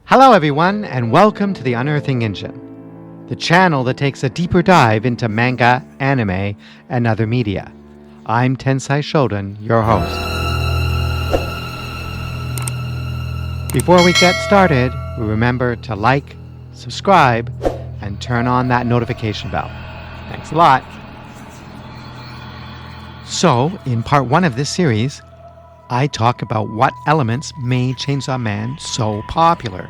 Hello everyone, and welcome to the Unearthing Engine, the channel that takes a deeper dive into manga, anime, and other media. I'm ChainsawMan, your host. Before we get started, remember to like, subscribe, and turn on that notification bell. Thanks a lot. So, in part 1 of this series, I talk about what elements made Chainsaw Man so popular,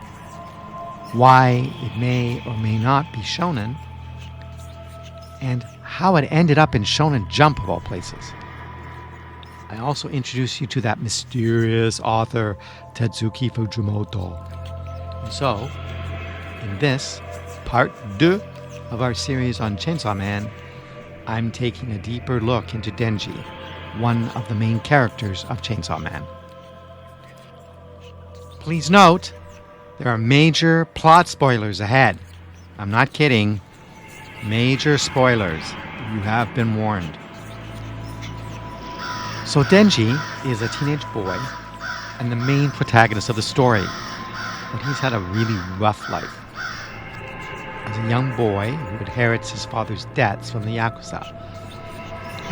why it may or may not be shonen, and how it ended up in Shonen Jump of all places. I also introduce you to that mysterious author, Tetsuki Fujimoto. And so, in this, part 2 of our series on Chainsaw Man, I'm taking a deeper look into Denji, one of the main characters of Chainsaw Man. Please note, there are major plot spoilers ahead. I'm not kidding. Major spoilers. You have been warned. So Denji is a teenage boy and the main protagonist of the story, but he's had a really rough life. As a young boy who inherits his father's debts from the Yakuza.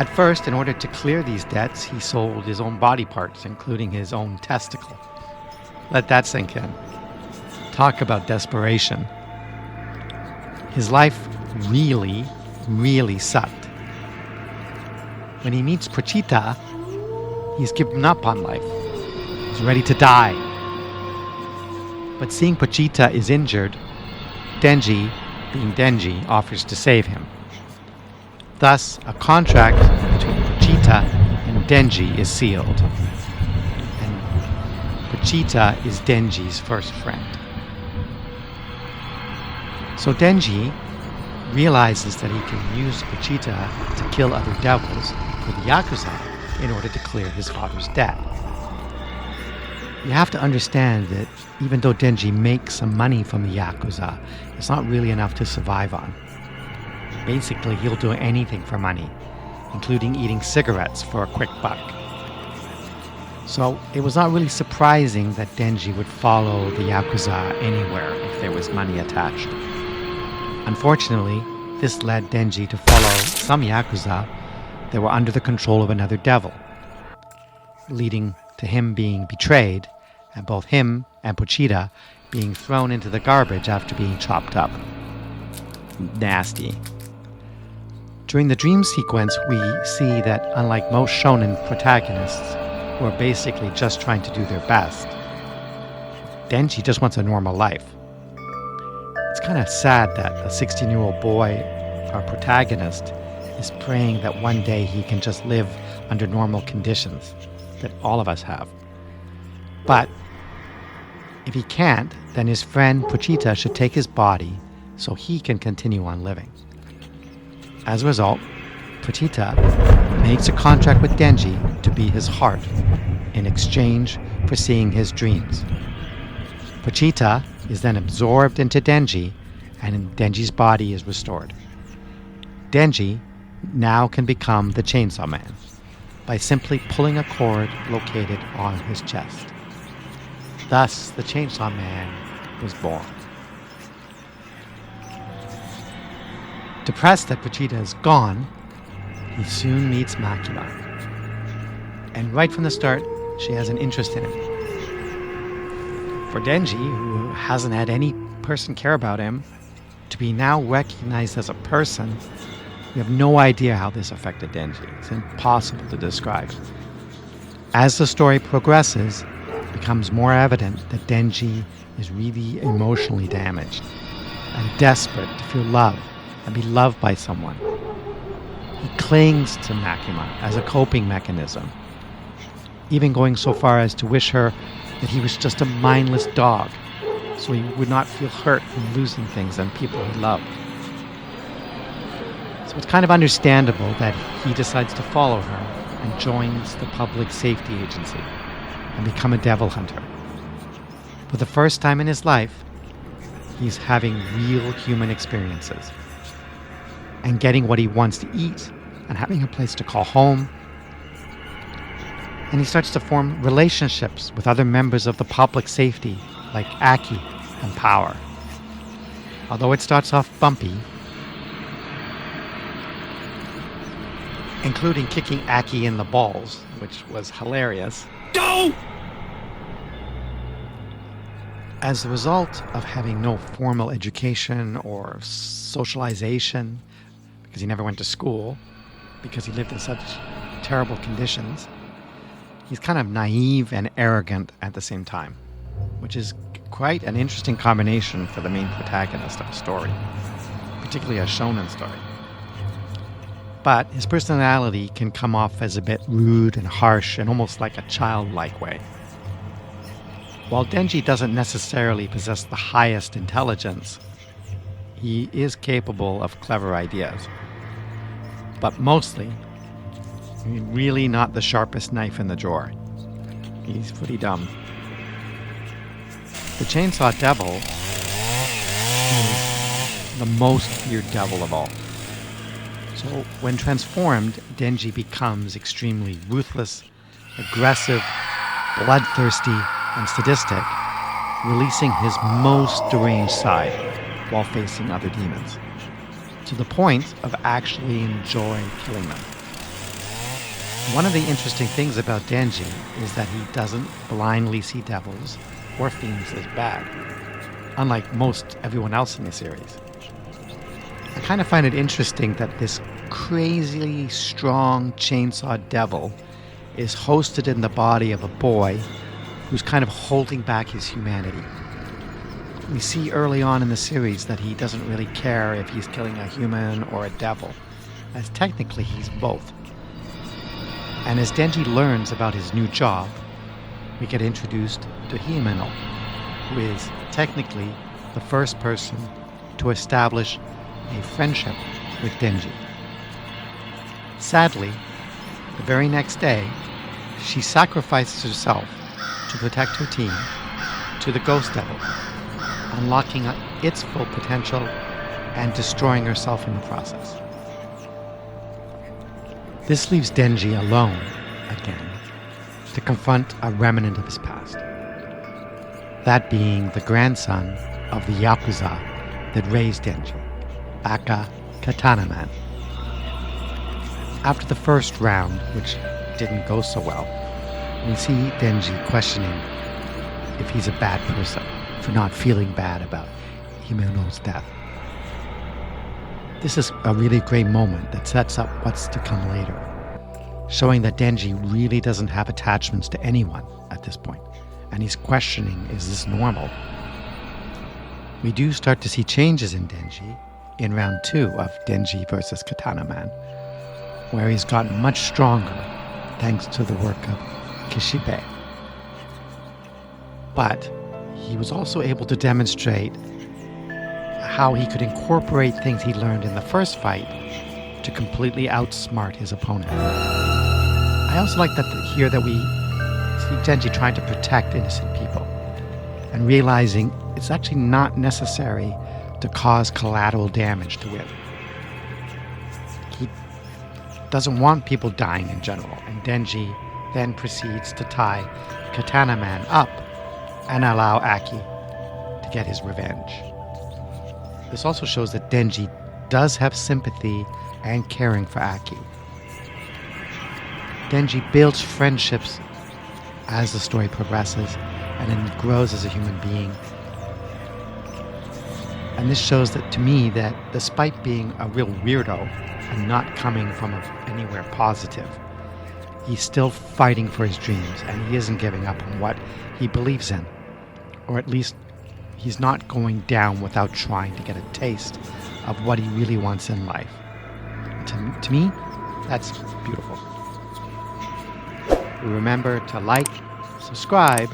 At first, in order to clear these debts, he sold his own body parts, including his own testicle. Let that sink in. Talk about desperation. His life really, really sucked. When he meets Pochita, he's given up on life. He's ready to die. But seeing Pochita is injured, Denji, being Denji, offers to save him. Thus, a contract between Pochita and Denji is sealed. And Pochita is Denji's first friend. So Denji realizes that he can use Pochita to kill other devils for the Yakuza in order to clear his father's debt. You have to understand that even though Denji makes some money from the Yakuza, it's not really enough to survive on. Basically, he'll do anything for money, including eating cigarettes for a quick buck. So it was not really surprising that Denji would follow the Yakuza anywhere if there was money attached. Unfortunately, this led Denji to follow some Yakuza that were under the control of another devil, leading to him being betrayed and both him and Pochita being thrown into the garbage after being chopped up. Nasty. During the dream sequence, we see that unlike most shonen protagonists who are basically just trying to do their best, Denji just wants a normal life. It's kind of sad that a 16-year-old boy, our protagonist, is praying that one day he can just live under normal conditions that all of us have. But if he can't, then his friend Pochita should take his body so he can continue on living. As a result, Pochita makes a contract with Denji to be his heart in exchange for seeing his dreams. Pochita is then absorbed into Denji, and Denji's body is restored. Denji now can become the Chainsaw Man by simply pulling a cord located on his chest. Thus, the Chainsaw Man was born. Depressed that Pochita is gone, he soon meets Makima. And right from the start, she has an interest in him. For Denji, who hasn't had any person care about him, to be now recognized as a person, we have no idea how this affected Denji. It's impossible to describe. As the story progresses, it becomes more evident that Denji is really emotionally damaged and desperate to feel love and be loved by someone. He clings to Makima as a coping mechanism, even going so far as to wish her that he was just a mindless dog, so he would not feel hurt from losing things and people he loved. So it's kind of understandable that he decides to follow her and joins the public safety agency and become a devil hunter. For the first time in his life, he's having real human experiences and getting what he wants to eat and having a place to call home. And he starts to form relationships with other members of the public safety, like Aki, and power. Although it starts off bumpy, including kicking Aki in the balls, which was hilarious. No! As a result of having no formal education or socialization, because he never went to school, because he lived in such terrible conditions, he's kind of naive and arrogant at the same time, which is quite an interesting combination for the main protagonist of a story, particularly a shonen story. But his personality can come off as a bit rude and harsh and almost like a childlike way. While Denji doesn't necessarily possess the highest intelligence, he is capable of clever ideas. But mostly, he's really not the sharpest knife in the drawer. He's pretty dumb. The Chainsaw Devil is the most feared devil of all. So when transformed, Denji becomes extremely ruthless, aggressive, bloodthirsty, and sadistic, releasing his most deranged side while facing other demons, to the point of actually enjoying killing them. One of the interesting things about Denji is that he doesn't blindly see devils or fiends as bad, unlike most everyone else in the series. I kind of find it interesting that this crazily strong chainsaw devil is hosted in the body of a boy who's kind of holding back his humanity. We see early on in the series that he doesn't really care if he's killing a human or a devil, as technically he's both. And as Denji learns about his new job, we get introduced to Himeno, who is technically the first person to establish a friendship with Denji. Sadly, the very next day, she sacrifices herself to protect her team to the Ghost Devil, unlocking its full potential and destroying herself in the process. This leaves Denji alone again to confront a remnant of his past. That being the grandson of the Yakuza that raised Denji, Katana Man. After the first round, which didn't go so well, we see Denji questioning if he's a bad person for not feeling bad about Himeno's death. This is a really great moment that sets up what's to come later, showing that Denji really doesn't have attachments to anyone at this point, and he's questioning, is this normal? We do start to see changes in Denji in round 2 of Denji vs. Katana Man, where he's gotten much stronger thanks to the work of Kishibe. But he was also able to demonstrate how he could incorporate things he learned in the first fight to completely outsmart his opponent. I also like that here that we see Denji trying to protect innocent people and realizing it's actually not necessary to cause collateral damage to win. He doesn't want people dying in general, and Denji then proceeds to tie Katana Man up and allow Aki to get his revenge. This also shows that Denji does have sympathy and caring for Aki. Denji builds friendships as the story progresses and then grows as a human being. And this shows that to me that despite being a real weirdo and not coming from anywhere positive, he's still fighting for his dreams and he isn't giving up on what he believes in. Or at least he's not going down without trying to get a taste of what he really wants in life. To me, that's beautiful. Remember to like, subscribe,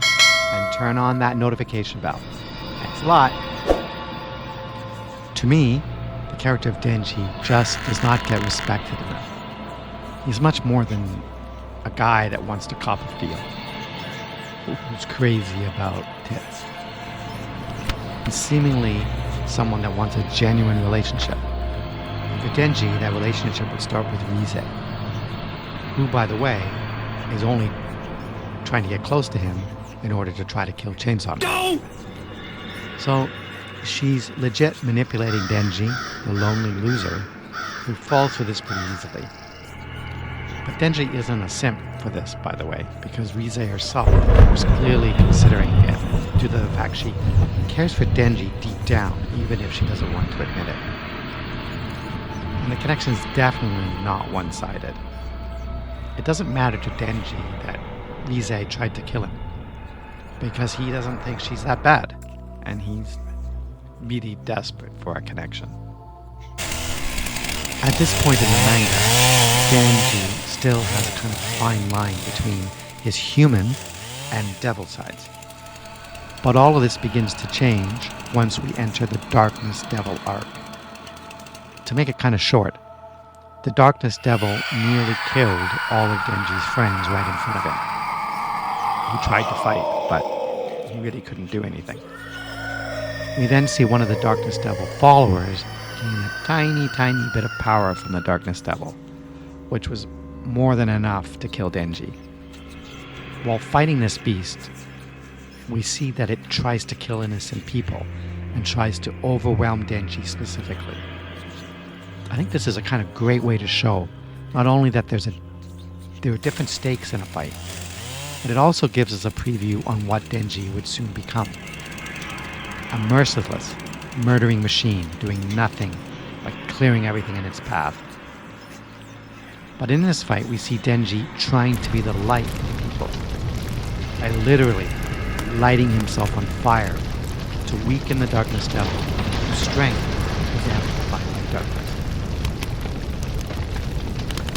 and turn on that notification bell. Thanks a lot. To me, the character of Denji just does not get respected enough. He's much more than a guy that wants to cop a feel, who's crazy about tits. He's seemingly someone that wants a genuine relationship. For Denji, that relationship would start with Rize, who, by the way, is only trying to get close to him in order to try to kill ChainsawMan. No! So she's legit manipulating Denji, the lonely loser, who falls for this pretty easily. But Denji isn't a simp for this, by the way, because Rize herself was clearly considering it due to the fact she cares for Denji deep down, even if she doesn't want to admit it. And the connection is definitely not one-sided. It doesn't matter to Denji that Rize tried to kill him, because he doesn't think she's that bad, and he's really desperate for a connection. At this point in the manga, Denji still has a kind of fine line between his human and devil sides. But all of this begins to change once we enter the Darkness Devil arc. To make it kind of short, the Darkness Devil nearly killed all of Denji's friends right in front of him. He tried to fight, but he really couldn't do anything. We then see one of the Darkness Devil followers gain a tiny bit of power from the Darkness Devil, which was more than enough to kill Denji. While fighting this beast, we see that it tries to kill innocent people and tries to overwhelm Denji specifically. I think this is a kind of great way to show not only that there are different stakes in a fight, but it also gives us a preview on what Denji would soon become. A merciless, murdering machine doing nothing but clearing everything in its path. But in this fight, we see Denji trying to be the light of people, by literally lighting himself on fire to weaken the Darkness Devil, whose strength is amplified by darkness.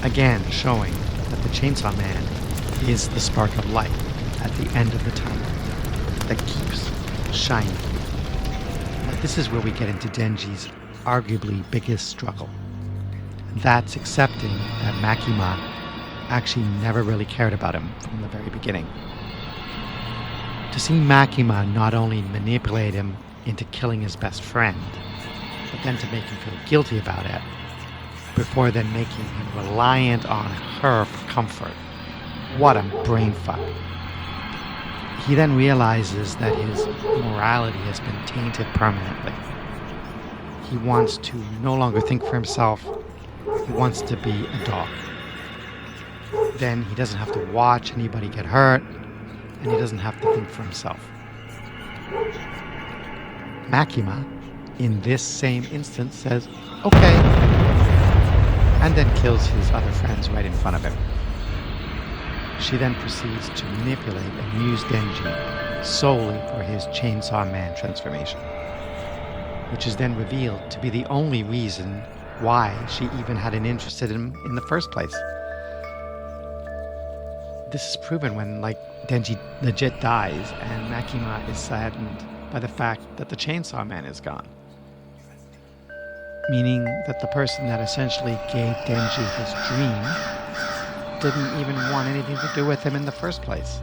Again, showing that the Chainsaw Man is the spark of light at the end of the tunnel that keeps shining. But this is where we get into Denji's arguably biggest struggle. That's accepting that Makima actually never really cared about him from the very beginning. To see Makima not only manipulate him into killing his best friend, but then to make him feel guilty about it, before then making him reliant on her for comfort. What a brain fuck. He then realizes that his morality has been tainted permanently. He wants to no longer think for himself. He wants to be a dog. Then he doesn't have to watch anybody get hurt, and he doesn't have to think for himself. Makima, in this same instance, says, okay, and then kills his other friends right in front of him. She then proceeds to manipulate and use Denji solely for his Chainsaw Man transformation, which is then revealed to be the only reason why she even had an interest in him in the first place. This is proven when, Denji legit dies and Makima is saddened by the fact that the Chainsaw Man is gone. Meaning that the person that essentially gave Denji his dream didn't even want anything to do with him in the first place.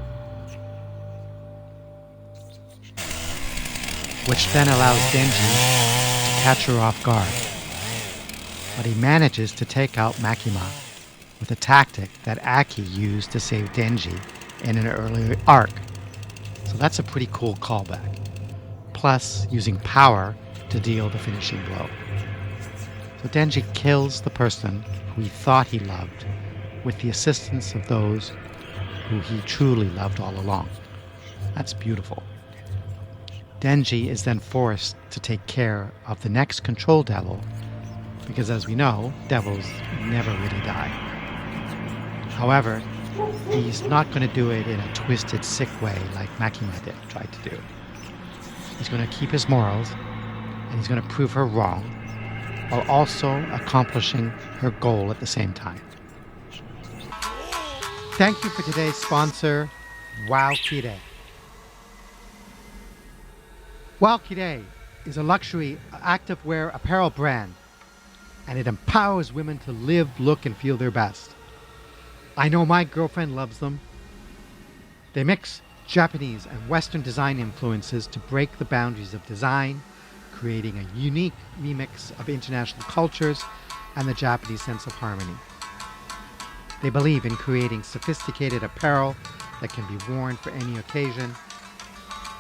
Which then allows Denji to catch her off guard. But he manages to take out Makima with a tactic that Aki used to save Denji in an earlier arc. So that's a pretty cool callback. Plus, using power to deal the finishing blow. So Denji kills the person who he thought he loved with the assistance of those who he truly loved all along. That's beautiful. Denji is then forced to take care of the next control devil because, as we know, devils never really die. However, he's not going to do it in a twisted, sick way like Makima tried to do. He's going to keep his morals, and he's going to prove her wrong, while also accomplishing her goal at the same time. Thank you for today's sponsor, Wowkide. Wowkide is a luxury activewear apparel brand, and it empowers women to live, look, and feel their best. I know my girlfriend loves them. They mix Japanese and Western design influences to break the boundaries of design, creating a unique remix of international cultures and the Japanese sense of harmony. They believe in creating sophisticated apparel that can be worn for any occasion.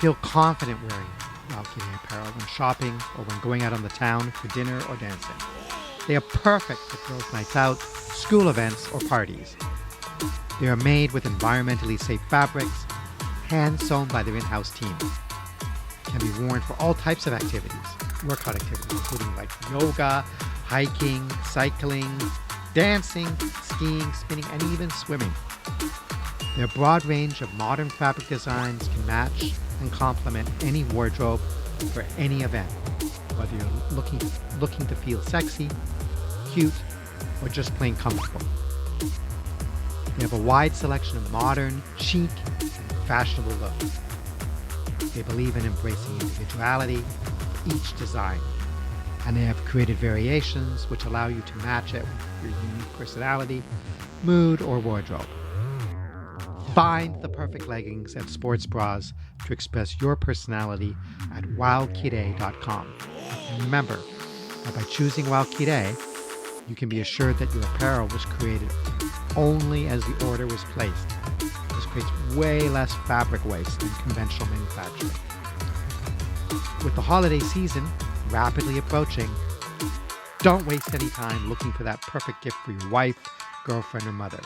Feel confident wearing it WowKiday apparel when shopping or when going out on the town for dinner or dancing. They are perfect for girls' nights out, school events, or parties. They are made with environmentally safe fabrics, hand-sewn by their in-house team. Can be worn for all types of activities, workout activities, including like yoga, hiking, cycling, dancing, skiing, spinning, and even swimming. Their broad range of modern fabric designs can match and complement any wardrobe for any event, whether you're looking to feel sexy, cute, or just plain comfortable. They have a wide selection of modern, chic, and fashionable looks. They believe in embracing individuality of each design, and they have created variations which allow you to match it with your unique personality, mood, or wardrobe. Find the perfect leggings and sports bras to express your personality at wowkide.com. And remember that by choosing WowKide, you can be assured that your apparel was created only as the order was placed. This creates way less fabric waste than conventional manufacturing. With the holiday season rapidly approaching, don't waste any time looking for that perfect gift for your wife, girlfriend, or mother.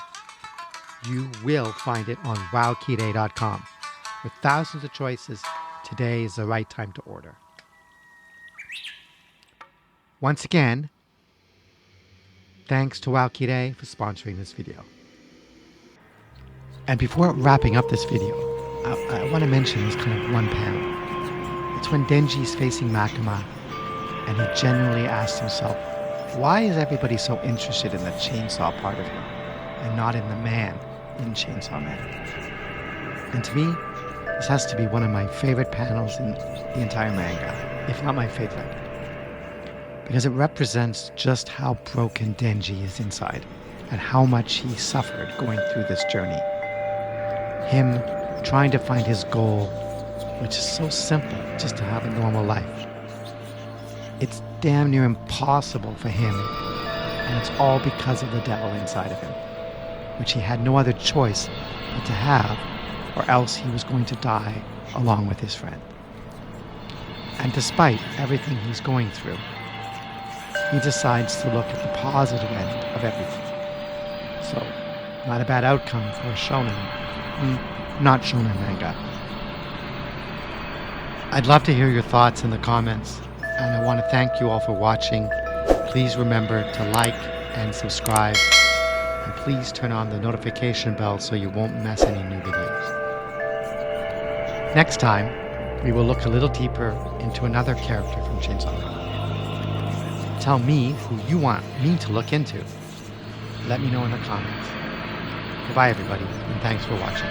You will find it on wowkide.com. With thousands of choices, today is the right time to order. Once again, thanks to WowKide for sponsoring this video. And before wrapping up this video, I want to mention this kind of one panel. It's when Denji's facing Makima, and he genuinely asks himself, why is everybody so interested in the chainsaw part of him, and not in the man in Chainsaw Man? And to me, this has to be one of my favorite panels in the entire manga, if not my favorite, because it represents just how broken Denji is inside and how much he suffered going through this journey. Him trying to find his goal, which is so simple, just to have a normal life. It's damn near impossible for him, and it's all because of the devil inside of him, which he had no other choice but to have, or else he was going to die along with his friend. And despite everything he's going through, he decides to look at the positive end of everything. So, not a bad outcome for a shonen, not shonen manga. I'd love to hear your thoughts in the comments, and I want to thank you all for watching. Please remember to like and subscribe, and please turn on the notification bell so you won't miss any new videos. Next time, we will look a little deeper into another character from Chainsaw Man. Tell me who you want me to look into. Let me know in the comments. Goodbye everybody, and thanks for watching.